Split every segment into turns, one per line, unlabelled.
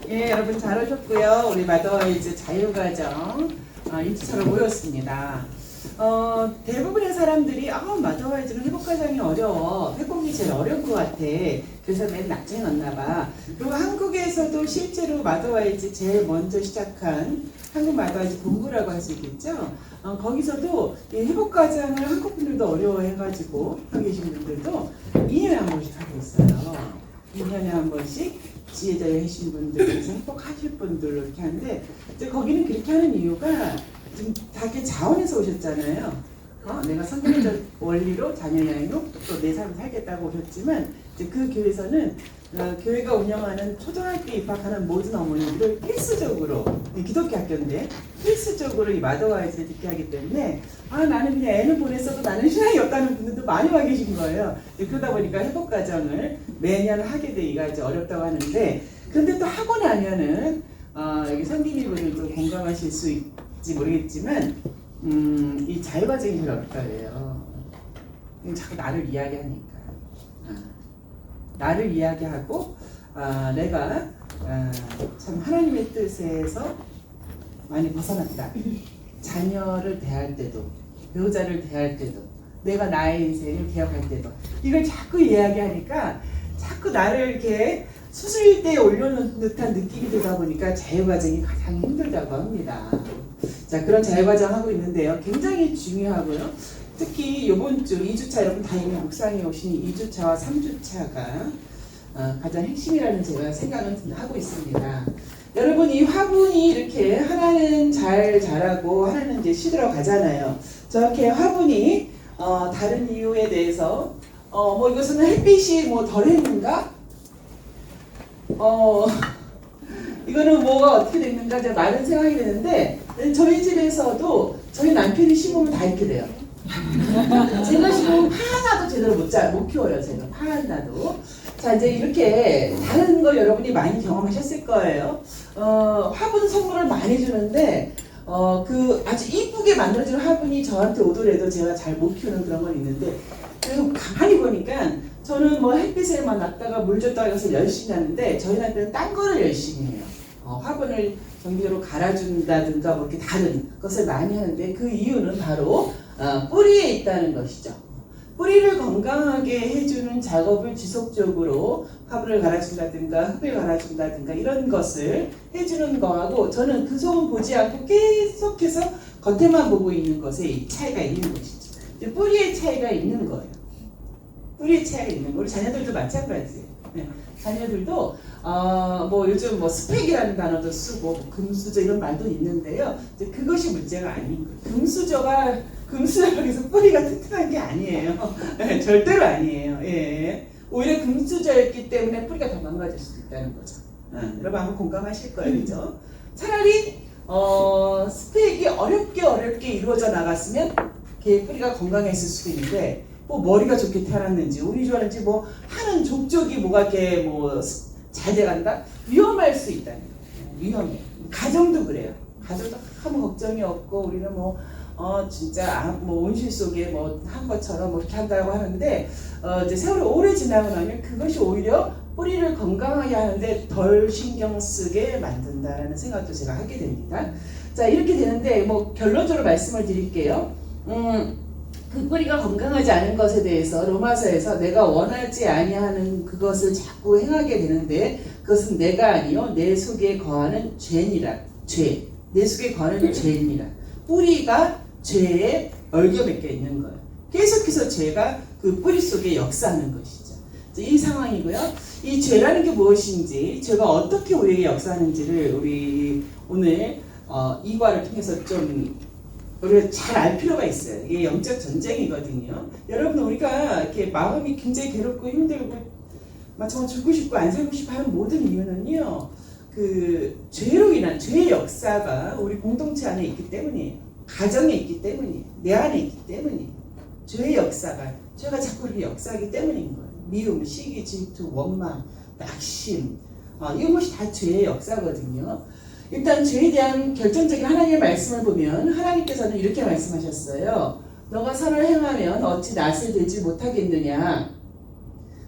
예, 여러분 잘 오셨고요. 우리 마더와이즈 자유과정 2주차로 모였습니다. 대부분의 사람들이 마더와이즈는 회복과정이 어려워. 회복이 제일 어려운 것 같아. 그래서 맨 나중에 넣나봐. 그리고 한국에서도 실제로 마더와이즈 제일 먼저 시작한 한국 마더와이즈 본부라고 할 수 있겠죠. 거기서도 이 회복과정을 한국 분들도 어려워해가지고 하고 계신 분들도 2년에 한 번씩 하고 있어요. 2년에 한 번씩 지혜자에 계신 분들, 회복하실 분들 이렇게 하는데, 이제 거기는 그렇게 하는 이유가 좀 다게 자원에서 오셨잖아요. 내가 성경적 원리로 자녀양육 또 내 삶을 살겠다고 오셨지만, 이제 그 교회에서는 교회가 운영하는 초등학교에 입학하는 모든 어머니들을 필수적으로, 기독교 학교인데 필수적으로 이 마더와이즈를 듣게 하기 때문에 나는 그냥 애는 보냈어도 나는 신앙이 없다는 분들도 많이 와 계신 거예요. 그러다 보니까 회복과정을 매년 하게 되기가 이제 어렵다고 하는데, 근데 또 하고 나면은 여기 성기님분들도 공감하실 수 있을지 모르겠지만 이 자유과정이 제일 어렵다 그래요. 자꾸 나를 이야기하니까. 나를 이야기하고 내가 참 하나님의 뜻에서 많이 벗어났다. 자녀를 대할 때도, 배우자를 대할 때도, 내가 나의 인생을 기억할 때도 이걸 자꾸 이야기하니까 자꾸 나를 이렇게 수술대에 올려놓은 듯한 느낌이 들다 보니까 자유과정이 가장 힘들다고 합니다. 자, 그런 자유과정 하고 있는데요. 굉장히 중요하고요. 특히 이번 주 2주차, 여러분 다 이미 묵상해 오신 2주차와 3주차가 가장 핵심이라는 제가 생각은 하고 있습니다. 여러분, 이 화분이 이렇게 하나는 잘 자라고 하나는 이제 시들어 가잖아요. 저렇게 화분이 다른 이유에 대해서 이것은 햇빛이 덜 했는가? 이거는 뭐가 어떻게 됐는가? 제가 많은 생각이 드는데, 저희 집에서도 저희 남편이 심으면 다 이렇게 돼요. 제가 심으면 파 하나도 제대로 못 키워요. 제가 파 하나도. 자, 이제 이렇게 다른 거 여러분이 많이 경험하셨을 거예요. 화분 선물을 많이 주는데 그 아주 이쁘게 만들어진 화분이 저한테 오더라도 제가 잘 못 키우는 그런 건 있는데, 그래서 가만히 보니까 저는 햇빛에만 놨다가 물 줬다가 해서 열심히 하는데 저희 남편은 딴 거를 열심히 해요. 화분을 정기적으로 갈아준다든가 이렇게 다른 것을 많이 하는데, 그 이유는 바로 뿌리에 있다는 것이죠. 뿌리를 건강하게 해주는 작업을 지속적으로 화분을 갈아준다든가 흙을 갈아준다든가 이런 것을 해주는 거하고, 저는 그 속은 보지 않고 계속해서 겉에만 보고 있는 것에 이 차이가 있는 것이죠. 뿌리의 차이가 있는 거예요. 뿌리의 차이가 있는 거. 우리 자녀들도 마찬가지예요. 네. 자녀들도 요즘 스펙이라는 단어도 쓰고 금수저 이런 말도 있는데요. 이제 그것이 문제가 아닌 거예요. 금수저라고 해서 뿌리가 튼튼한 게 아니에요. 네, 절대로 아니에요. 예. 오히려 금수저였기 때문에 뿌리가 더 망가질 수도 있다는 거죠. 여러분 한번 공감하실 거예요, 그죠? 차라리 스펙이 어렵게 이루어져 나갔으면 걔 뿌리가 건강했을 수도 있는데, 머리가 좋게 태어났는지 운이 좋았는지 하는 족족이 뭐가 이렇게 잘 돼간다? 위험할 수 있다는 거예요. 위험해. 가정도 그래요. 가정도 아무 걱정이 없고 우리는 진짜 온실 속에 한 것처럼 이렇게 한다고 하는데, 이제 세월이 오래 지나고 나면 그것이 오히려 뿌리를 건강하게 하는데 덜 신경 쓰게 만든다라는 생각도 제가 하게 됩니다. 자, 이렇게 되는데 결론적으로 말씀을 드릴게요. 그 뿌리가 건강하지 않은 것에 대해서 로마서에서 내가 원하지 아니하는 그것을 자꾸 행하게 되는데, 그것은 내가 아니요 내 속에 거하는 죄니라. 죄. 내 속에 거하는 죄니라. 뿌리가 죄에 얽혀매겨 있는 거예요. 계속해서 죄가 그 뿌리 속에 역사하는 것이죠. 이 상황이고요. 이 죄라는 게 무엇인지, 죄가 어떻게 우리에게 역사하는지를 우리 오늘 이과를 통해서 좀 우리가 잘 알 필요가 있어요. 이게 영적 전쟁이거든요. 여러분, 우리가 이렇게 마음이 굉장히 괴롭고 힘들고 정말 죽고 싶고 안 살고 싶어 하는 모든 이유는요, 그 죄로 인한 죄의 역사가 우리 공동체 안에 있기 때문이에요. 가정에 있기 때문이에요. 내 안에 있기 때문이에요. 죄의 역사가, 죄가 자꾸 이렇게 역사하기 때문인 거예요. 미움, 시기, 질투, 원망, 낙심, 이것이 다 죄의 역사거든요. 일단 죄에 대한 결정적인 하나님의 말씀을 보면 하나님께서는 이렇게 말씀하셨어요. 너가 선을 행하면 어찌 낫을 들지 못하겠느냐.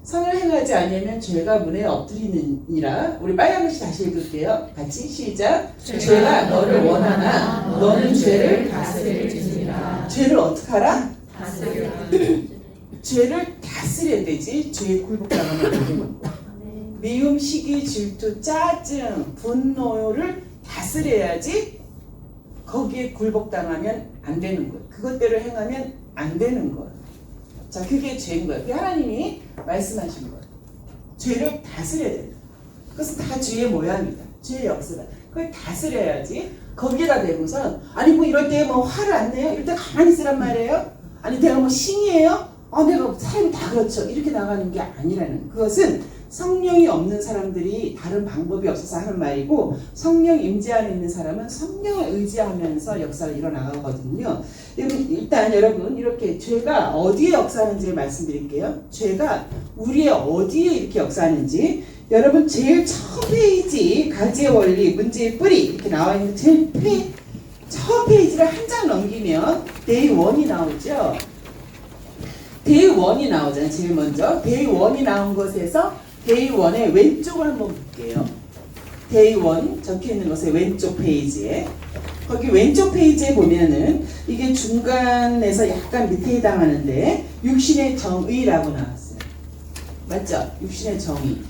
선을 행하지 아니하면 죄가 문에 엎드리느니라. 우리 빨간 글씨 다시 읽을게요. 같이 시작. 죄가 너를 원하나 너는 죄를
다스릴지니라.
죄를 어떻게 하라?
다스리라.
죄를 다스려야 되지. 죄에 굴복당하면 안 되는 거야. 미움, 시기, 질투, 짜증, 분노를 다스려야지. 거기에 굴복당하면 안 되는 거예요. 그것대로 행하면 안 되는 거예요. 자, 그게 죄인 거예요. 그게 하나님이 말씀하신 거예요. 죄를 다스려야 된다. 그것은 다 죄의 모양이다. 죄의 역사다. 그걸 다스려야지. 거기에다 대고선 아니 뭐 이럴 때 뭐 화를 안 내요? 이럴 때 가만히 있으란 말이에요? 아니 내가 뭐 신이에요? 내가 사람이 다 그렇죠. 이렇게 나가는 게 아니라는. 그것은 성령이 없는 사람들이 다른 방법이 없어서 하는 말이고, 성령 임재 안에 있는 사람은 성령을 의지하면서 역사가 일어나거든요. 일단 여러분 이렇게 죄가 어디에 역사하는지를 말씀드릴게요. 죄가 우리의 어디에 이렇게 역사하는지, 여러분 제일 첫 페이지 가지의 원리 문제의 뿌리 이렇게 나와 있는 제일 첫 페이지를 한 장 넘기면 데이 1이 나오죠. 데이 1이 나오잖아요. 제일 먼저 데이 1이 나온 것에서 데이 1의 왼쪽을 한번 볼게요. 데이 1 적혀있는 것의 왼쪽 페이지에, 거기 왼쪽 페이지에 보면은 이게 중간에서 약간 밑에 해당하는데 육신의 정의라고 나왔어요. 맞죠? 육신의 정의.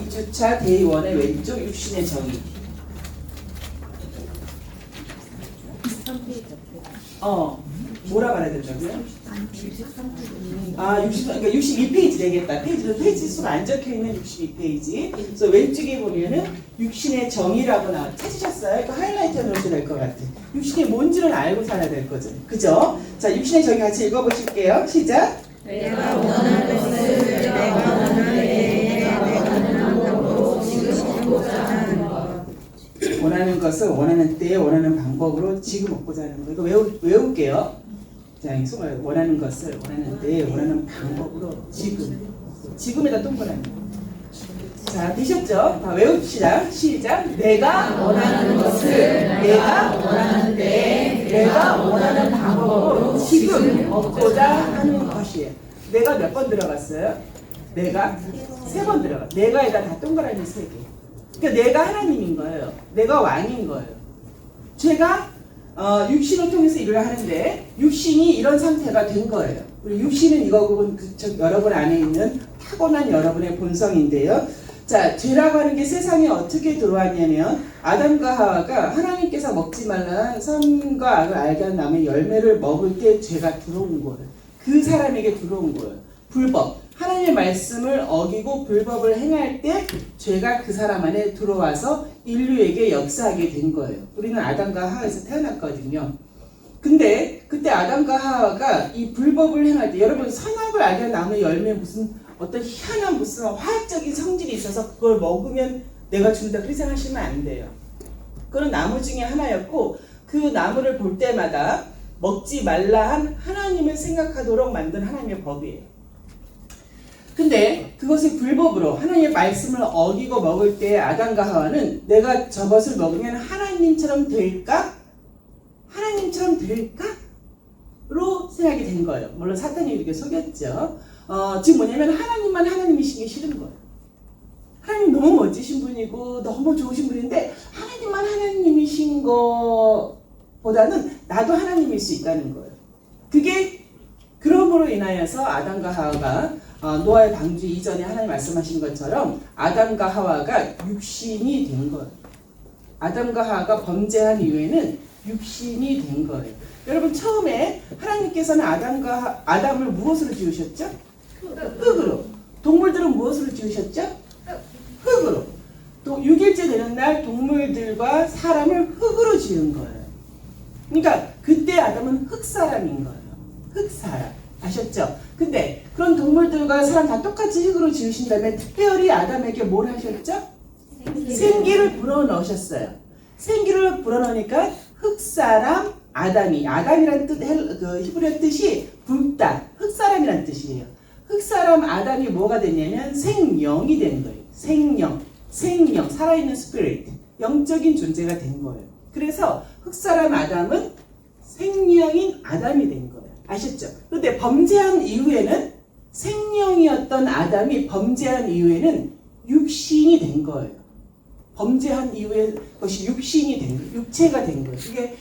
2주차 데이 1의 왼쪽 육신의 정의. 뭐라 말해야 된다고요? 그러니까 62페이지 되겠다. 페이지 수가 안 적혀있는 62페이지. 그래서 왼쪽에 보면은 육신의 정의라고 찾으셨어요? 이거 하이라이트 해놓으셔야 될 것 같아. 육신이 뭔지는 알고 살아야 될 거죠. 그죠? 자, 육신의 정의 같이 읽어보실게요. 시작.
내가 원하는 것을 내가 원하는 내가 원하는 방법으로 지금 얻고자 하는 것.
원하는 것을 원하는 때에 원하는 방법으로 지금 얻고자 하는 거. 이거 외울게요. 자, 원하는 것을 원하는 때에 원하는 방법으로 지금에다 동그라미. 자, 되셨죠? 다 외웁시다. 시작. 내가 원하는 것을 내가 원하는 때에 내가 원하는 방법으로 지금 얻고자 하는 것이에요. 내가 몇 번 들어갔어요? 내가 3번 들어갔어요. 내가에다 다 동그라미 3개. 그러니까 내가 하나님인 거예요. 내가 왕인 거예요. 제가 육신을 통해서 일을 하는데 육신이 이런 상태가 된 거예요. 우리 육신은 이거 여러분 안에 있는 타고난 여러분의 본성인데요. 자, 죄라고 하는 게 세상에 어떻게 들어왔냐면 아담과 하와가 하나님께서 먹지 말라는 선과 악을 알게 한 나무의 열매를 먹을 때 죄가 들어온 거예요. 그 사람에게 들어온 거예요. 불법. 하나님의 말씀을 어기고 불법을 행할 때 죄가 그 사람 안에 들어와서 인류에게 역사하게 된 거예요. 우리는 아담과 하와에서 태어났거든요. 근데 그때 아담과 하와가 이 불법을 행할 때, 여러분 선악을 알게 한 나무의 열매에 무슨 어떤 희한한 무슨 화학적인 성질이 있어서 그걸 먹으면 내가 죽는다 그렇게 생각하시면 안 돼요. 그건 나무 중에 하나였고, 그 나무를 볼 때마다 먹지 말라 한 하나님을 생각하도록 만든 하나님의 법이에요. 근데 그것을 불법으로 하나님의 말씀을 어기고 먹을 때 아담과 하와는 내가 저것을 먹으면 하나님처럼 될까? 하나님처럼 될까? 로 생각이 된 거예요. 물론 사탄이 이렇게 속였죠. 지금 뭐냐면 하나님만 하나님이신 게 싫은 거예요. 하나님 너무 멋지신 분이고 너무 좋으신 분인데 하나님만 하나님이신 거보다는 나도 하나님일 수 있다는 거예요. 그게 그럼으로 인하여서 아담과 하와가 노아의 방주 이전에 하나님 말씀하신 것처럼 아담과 하와가 육신이 된 거예요. 아담과 하와가 범죄한 이후에는 육신이 된 거예요. 여러분 처음에 하나님께서는 아담을 무엇으로 지으셨죠? 흙으로. 동물들은 무엇으로 지으셨죠? 흙으로. 또 6일째 되는 날 동물들과 사람을 흙으로 지은 거예요. 그러니까 그때 아담은 흙사람인 거예요. 흙사람. 아셨죠? 근데 그런 동물들과 사람 다 똑같이 흙으로 지으신 다음에 특별히 아담에게 뭘 하셨죠? 생기를 불어넣으셨어요. 생기를 불어넣으니까 흙사람 아담이란 뜻, 그 히브리어 뜻이 붉다, 흙사람이란 뜻이에요. 흙사람 아담이 뭐가 됐냐면 생명이 된 거예요. 생명, 살아있는 스피릿, 영적인 존재가 된 거예요. 그래서 흙사람 아담은 생명인 아담이 된 거예요. 아셨죠? 그런데 범죄한 이후에는 생명이었던 있었던 아담이 범죄한 이후에는 육신이 된 거예요. 범죄한 이후에 그것이 육신이 된 거예요. 육체가 된 거예요. 이게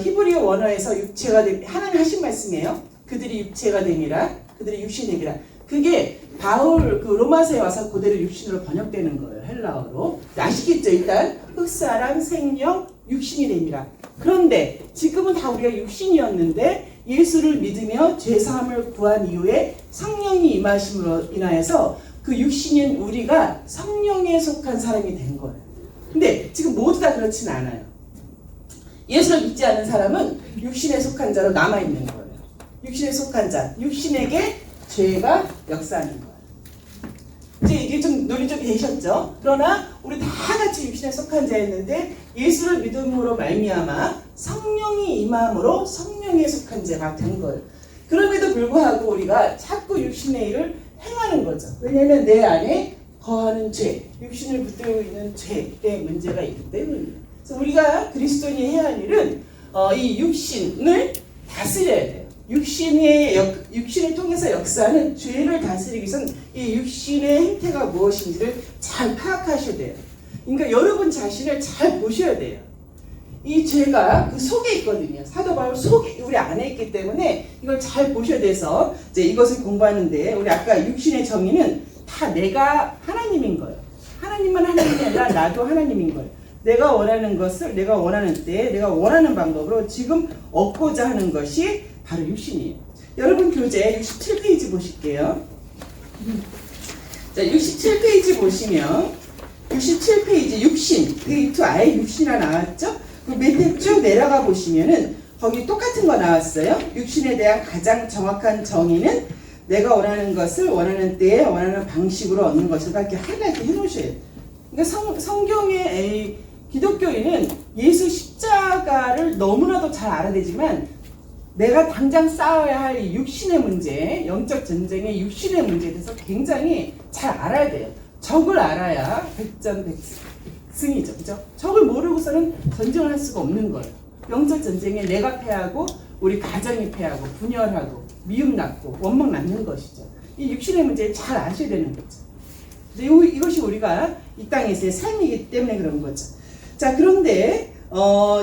히브리어 원어에서 육체가 된, 하나님 하신 말씀이에요. 그들이 육체가 됨이라, 그들이 육신이 됨이라. 그게 바울 그 로마서에 와서 그대로 육신으로 번역되는 거예요. 헬라어로. 아시겠죠? 일단 흑사람 생명 육신이 됨이라. 그런데 지금은 다 우리가 육신이었는데 예수를 믿으며 죄사함을 구한 이후에 성령이 임하심으로 인하여서 그 육신인 우리가 성령에 속한 사람이 된 거예요. 근데 지금 모두 다 그렇진 않아요. 예수를 믿지 않는 사람은 육신에 속한 자로 남아있는 거예요. 육신에 속한 자, 육신에게 죄가 역사하는 거예요. 이제 이게 좀 논리적이 되셨죠? 그러나 우리 다 같이 육신에 속한 자였는데 예수를 믿음으로 말미암아 성령이 임함으로 성령에 속한 자가 된 거예요. 그럼에도 불구하고 우리가 자꾸 육신의 일을 행하는 거죠. 왜냐하면 내 안에 거하는 죄, 육신을 붙들고 있는 죄의 문제가 있기 때문이에요. 그래서 우리가 그리스도인이 해야 할 일은 이 육신을 다스려야 돼요. 육신을 통해서 역사하는 죄를 다스리기 위해서는 이 육신의 행태가 무엇인지를 잘 파악하셔야 돼요. 그러니까 여러분 자신을 잘 보셔야 돼요. 이 죄가 그 속에 있거든요. 사도 바울 속에 우리 안에 있기 때문에 이걸 잘 보셔야 돼서 이제 이것을 공부하는데 우리 아까 육신의 정의는 다 내가 하나님인 거예요. 하나님만 하나님이 아니라 나도 하나님인 거예요. 내가 원하는 것을 내가 원하는 때에 내가 원하는 방법으로 지금 얻고자 하는 것이 바로 육신이에요. 여러분 교재 67페이지 보실게요. 자, 67페이지 보시면 67페이지 육신, 데이트 아예 육신이라 나왔죠? 그 밑에 쭉 내려가 보시면은 거기 똑같은 거 나왔어요. 육신에 대한 가장 정확한 정의는 내가 원하는 것을 원하는 때에 원하는 방식으로 얻는 것을 이렇게 하이라이트 해놓으셔야 돼요. 그러니까 성경의 기독교인은 예수 십자가를 너무나도 잘 알아야 되지만 내가 당장 싸워야 할 이 육신의 문제, 영적 전쟁의 육신의 문제에 대해서 굉장히 잘 알아야 돼요. 적을 알아야 백전백승이죠. 그죠? 적을 모르고서는 전쟁을 할 수가 없는 거예요. 영적 전쟁에 내가 패하고 우리 가정이 패하고 분열하고 미움 낳고 원망 낳는 것이죠. 이 육신의 문제를 잘 아셔야 되는 거죠. 이것이 우리가 이 땅에서의 삶이기 때문에 그런 거죠. 자, 그런데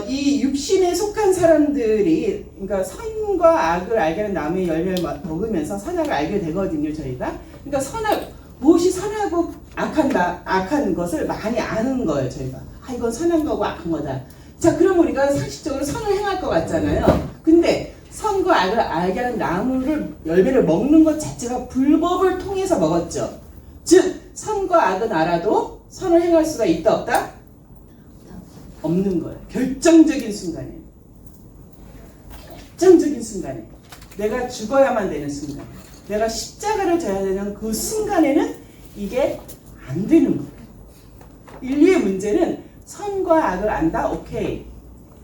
이 육신에 속한 사람들이 그러니까 선과 악을 알게 하는 나무의 열매를 먹으면서 선악을 알게 되거든요, 저희가. 그러니까 무엇이 선하고 악한 것을 많이 아는 거예요, 저희가. 이건 선한 거고 악한 거다. 자, 그럼 우리가 상식적으로 선을 행할 것 같잖아요. 근데 선과 악을 알게 하는 나무를 열매를 먹는 것 자체가 불법을 통해서 먹었죠. 즉 선과 악은 알아도 선을 행할 수가 있다 없다? 없는 거예요. 결정적인 순간에 내가 죽어야만 되는 순간, 내가 십자가를 져야 되는 그 순간에는 이게 안 되는 거예요. 인류의 문제는 선과 악을 안다? 오케이.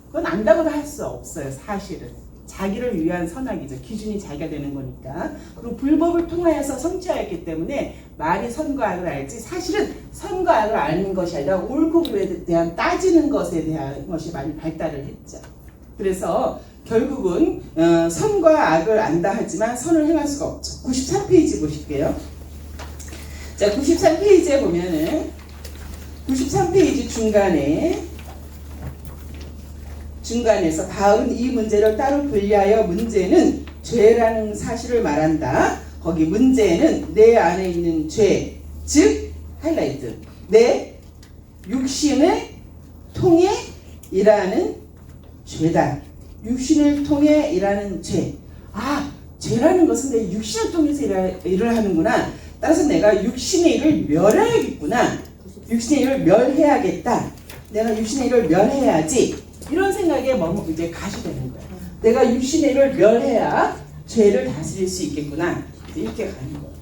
그건 안다고도 할 수 없어요. 사실은 자기를 위한 선악이죠. 기준이 자기가 되는 거니까. 그리고 불법을 통하여서 성취하였기 때문에 말이 선과 악을 알지 사실은 선과 악을 아는 것이 아니라 옳고 그름에 대한 따지는 것에 대한 것이 많이 발달을 했죠. 그래서 결국은 선과 악을 안다 하지만 선을 행할 수가 없죠. 93페이지 보실게요. 자, 93페이지에 보면은 93페이지 중간에서 다음 이 문제를 따로 분리하여 문제는 죄라는 사실을 말한다. 거기 문제는 내 안에 있는 죄, 즉 하이라이트 내 육신을 통해 일하는 죄다. 육신을 통해 일하는 죄. 죄라는 것은 내 육신을 통해서 일을 하는구나. 따라서 내가 육신의 일을 멸해야겠구나. 육신의 일을 멸해야겠다. 내가 육신의 일을 멸해야지. 이런 생각에 이제 가시 되는 거예요. 내가 육신의 일을 멸해야 죄를 다스릴 수 있겠구나. 이렇게 가는 거예요.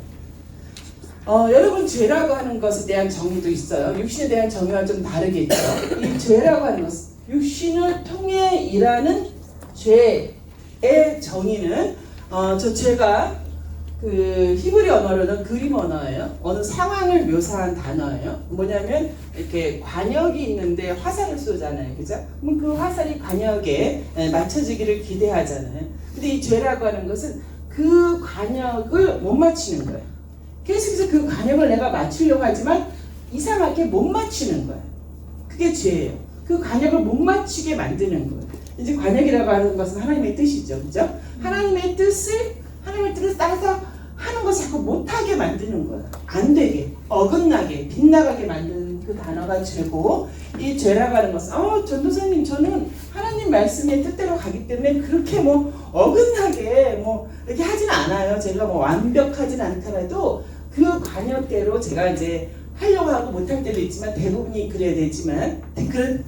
여러분 죄라고 하는 것에 대한 정의도 있어요. 육신에 대한 정의와 좀 다르겠죠. 이 죄라고 하는 것은 육신을 통해 일하는 죄의 정의는 제가 그 히브리 언어로는 그림 언어예요. 어느 상황을 묘사한 단어예요. 뭐냐면 이렇게 관역이 있는데 화살을 쏘잖아요, 그죠? 그럼 그 화살이 관역에 맞춰지기를 기대하잖아요. 근데 이 죄라고 하는 것은 그 관역을 못 맞추는 거예요. 계속해서 그 관역을 내가 맞추려고 하지만 이상하게 못 맞추는 거야. 그게 죄예요. 그 관역을 못 맞추게 만드는 거예요. 이제 관역이라고 하는 것은 하나님의 뜻이죠. 그죠? 하나님의 뜻을 따라서 하는 것을 자꾸 못하게 만드는 거예요. 안 되게, 어긋나게, 빗나가게 만드는 그 단어가 죄고, 이 죄라고 하는 것은 전도사님 저는 하나님 말씀의 뜻대로 가기 때문에 그렇게 뭐 어긋나게 뭐 이렇게 하진 않아요. 제가 뭐 완벽하진 않더라도 그 관역대로 제가 이제 하려고 하고 못할 때도 있지만 대부분이 그래야 되지만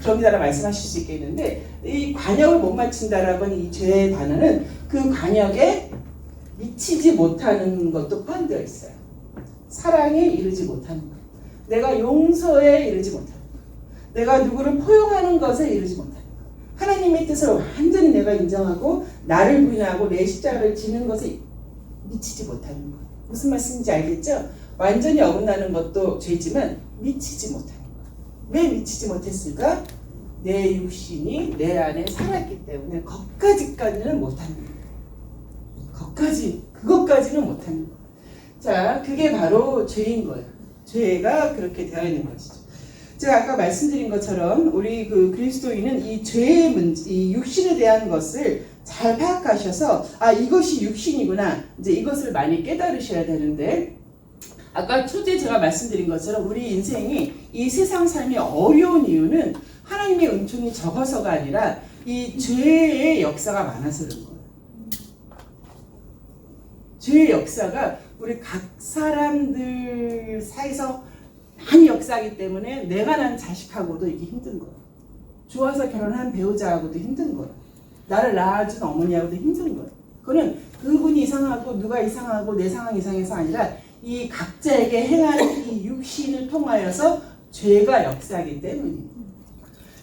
그럽니다라 말씀하실 수 있겠는데, 이 관역을 못 맞춘다라고 하는 이 죄의 단어는 그 관역에 미치지 못하는 것도 포함되어 있어요. 사랑에 이르지 못하는 것, 내가 용서에 이르지 못하는 것, 내가 누구를 포용하는 것에 이르지 못하는 것, 하나님의 뜻을 완전히 내가 인정하고 나를 부인하고 내 십자가를 지는 것에 미치지 못하는 것. 무슨 말씀인지 알겠죠? 완전히 어긋나는 것도 죄지만 미치지 못하는 것. 왜 미치지 못했을까? 내 육신이 내 안에 살았기 때문에 그것까지는 못하는 거예요. 그것까지는 못하는 거예요. 자, 그게 바로 죄인 거예요. 죄가 그렇게 되어 있는 것이죠. 제가 아까 말씀드린 것처럼 우리 그 그리스도인은 이 죄의 문제, 이 육신에 대한 것을 잘 파악하셔서 이것이 육신이구나, 이제 이것을 많이 깨달으셔야 되는데, 아까 초대 제가 말씀드린 것처럼 우리 인생이 이 세상 삶이 어려운 이유는 하나님의 은총이 적어서가 아니라 이 죄의 역사가 많아서 그런 거예요. 죄의 역사가 우리 각 사람들 사이에서 많이 역사하기 때문에 내가 난 자식하고도 이게 힘든 거예요. 좋아서 결혼한 배우자하고도 힘든 거예요. 나를 낳아준 어머니하고도 힘든 거예요. 그거는 그분이 이상하고 누가 이상하고 내 상황 이상해서 아니라 이 각자에게 행하는 이 육신을 통하여서 죄가 역사하기 때문이에요.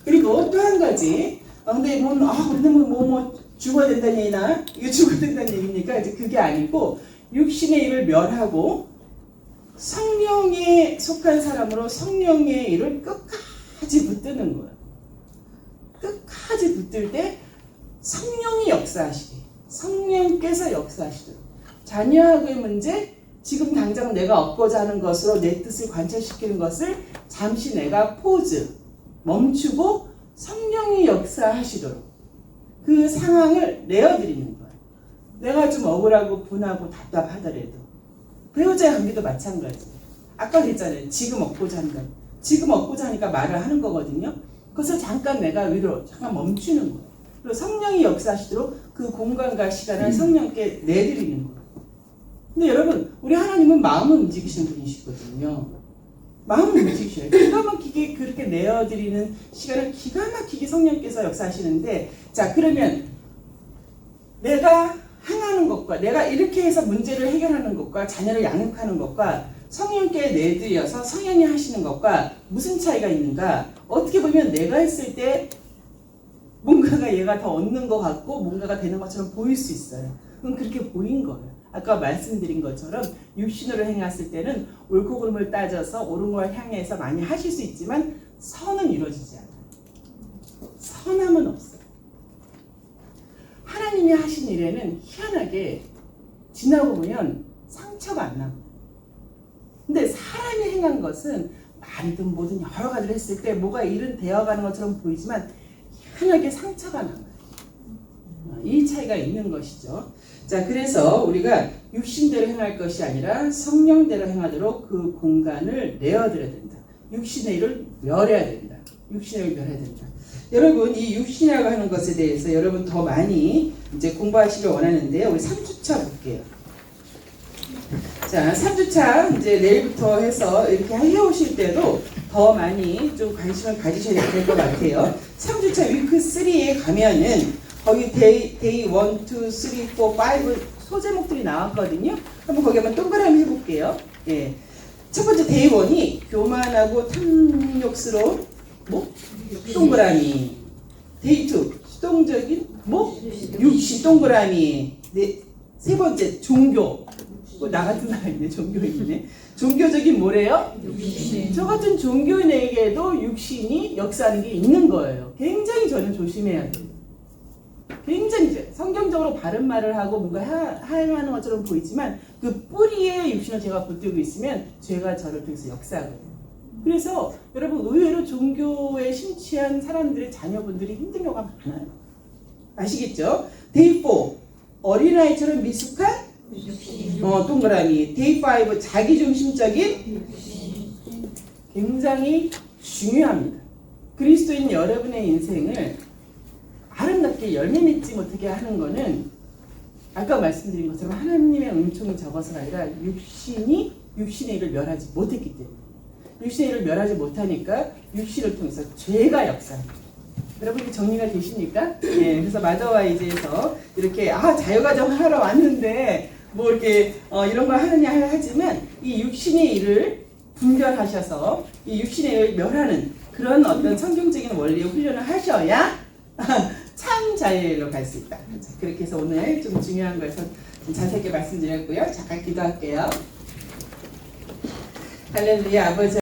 그리고 또 한 가지, 근데 우리는 죽어야 된다는 얘기나 이거 죽어야 된다는 얘기니까 이제 그게 아니고, 육신의 일을 멸하고 성령에 속한 사람으로 성령의 일을 끝까지 붙드는 거예요. 끝까지 붙들 때 성령이 역사하시게, 성령께서 역사하시도록. 자녀하고의 문제, 지금 당장 내가 얻고자 하는 것으로 내 뜻을 관철시키는 것을 잠시 내가 포즈, 멈추고 성령이 역사하시도록 그 상황을 내어드리는 거예요. 내가 좀 억울하고 분하고 답답하더라도, 배우자의 관계도 마찬가지예요. 아까 그랬잖아요. 지금 얻고자 한다. 지금 얻고자 하니까 말을 하는 거거든요. 그래서 잠깐 내가 잠깐 멈추는 거예요. 그리고 성령이 역사하시도록 그 공간과 시간을 성령께 내드리는 거예요. 근데 여러분, 우리 하나님은 마음을 움직이시는 분이시거든요. 마음을 움직이셔요. 기가 막히게 그렇게 내어드리는 시간을 기가 막히게 성령께서 역사하시는데, 자, 그러면 내가 행하는 것과 내가 이렇게 해서 문제를 해결하는 것과 자녀를 양육하는 것과 성령께 내드려서 성령이 하시는 것과 무슨 차이가 있는가? 어떻게 보면 내가 했을 때 뭔가가 얘가 더 얻는 것 같고 뭔가가 되는 것처럼 보일 수 있어요. 그건 그렇게 보인 거예요. 아까 말씀드린 것처럼 육신으로 행했을 때는 옳고 그름을 따져서 옳은 걸 향해서 많이 하실 수 있지만 선은 이루어지지 않아요. 선함은 없어요. 하나님이 하신 일에는 희한하게 지나고 보면 상처가 안 나요. 근데 사람이 행한 것은 말이든 뭐든 여러 가지를 했을 때 뭐가 일은 되어가는 것처럼 보이지만 희한하게 상처가 나요. 이 차이가 있는 것이죠. 자, 그래서 우리가 육신대로 행할 것이 아니라 성령대로 행하도록 그 공간을 내어드려야 된다. 육신의 일을 멸해야 된다. 육신의 일을 멸해야 된다. 여러분, 이 육신이라고 하는 것에 대해서 여러분 더 많이 이제 공부하시길 원하는데요. 우리 3주차 볼게요. 자, 3주차 이제 내일부터 해서 이렇게 해오실 때도 더 많이 좀 관심을 가지셔야 될 것 같아요. 3주차 위크 3에 가면은 거기 데이 1, 2, 3, 4, 5 소제목들이 나왔거든요. 한번 거기 한번 동그라미 해볼게요. 예. 첫 번째 데이 1이 교만하고 탐욕스러운 동그라미. 데이 2 수동적인 육시 동그라미. 네. 세 번째 종교. 나 같은 사람이네. 종교인이네. 종교적인 뭐래요? 육신. 저 같은 종교인에게도 육신이 역사하는 게 있는 거예요. 굉장히 저는 조심해야 돼요. 굉장히 성경적으로 바른 말을 하고 뭔가 하는 것처럼 보이지만 그 뿌리에 육신을 제가 붙들고 있으면 죄가 저를 통해서 역사하거든요. 그래서 여러분 의외로 종교에 심취한 사람들의 자녀분들이 힘든 경우가 많아요. 아시겠죠? 데이 4 어린아이처럼 미숙한 동그라미. 데이 5 자기중심적인 굉장히 중요합니다. 그리스도인 여러분의 인생을 아름답게 열매 맺지 못하게 하는 것은 아까 말씀드린 것처럼 하나님의 은총이 적어서가 아니라 육신의 일을 멸하지 못했기 때문에 육신의 일을 멸하지 못하니까 육신을 통해서 죄가 역사합니다. 여러분 이게 정리가 되십니까? 예, 그래서 마더와이즈에서 이렇게 자유가정 하러 왔는데 뭐 이렇게 이런 걸 하느냐 하지만 이 육신의 일을 분별하셔서 이 육신의 일을 멸하는 그런 어떤 성경적인 원리의 훈련을 하셔야 참 자유로 갈 수 있다. 자, 그렇게 해서 오늘 좀 중요한 거에서 좀 자세하게 말씀드렸고요. 잠깐 기도할게요. 할렐루야. 아버지